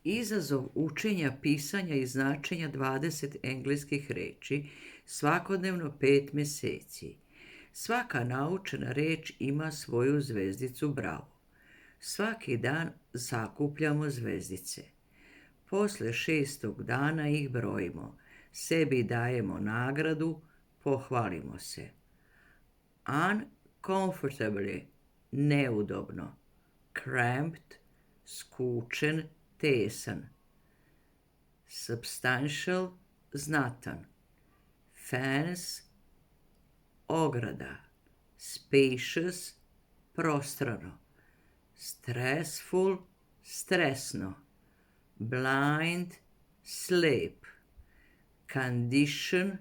Izazov učenja pisanja i značenja 20 engleskih reči, svakodnevno 5 meseci. Svaka naučena reč ima svoju zvezdicu bravo. Svaki dan sakupljamo zvezdice. Posle 6. dana ih brojimo. Sebi dajemo nagradu, pohvalimo se. Uncomfortably, neudobno. Cramped, skučen, tesan. Substantial, znatan. Fence, ograda. Spacious, prostrano. Stressful, stresno. Blind, slep. Condition,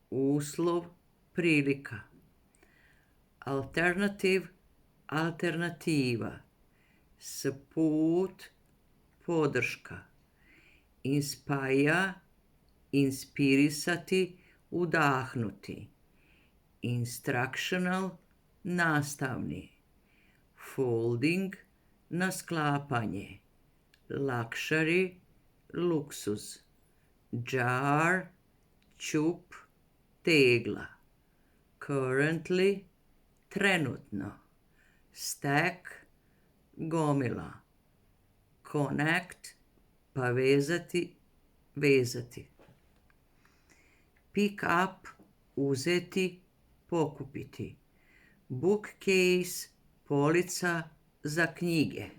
uslov, prilika. Alternative, alternativa. Support, podrška. Inspire, inspirisati, udahnuti. Instructional, nastavni. Folding, na sklapanje. Luxury, luksuz. Jar, ćup, tegla. Currently, trenutno. Stack, gomila. Connect, pa vezati, vezati. Pick up, uzeti, pokupiti. Bookcase, polica za knjige.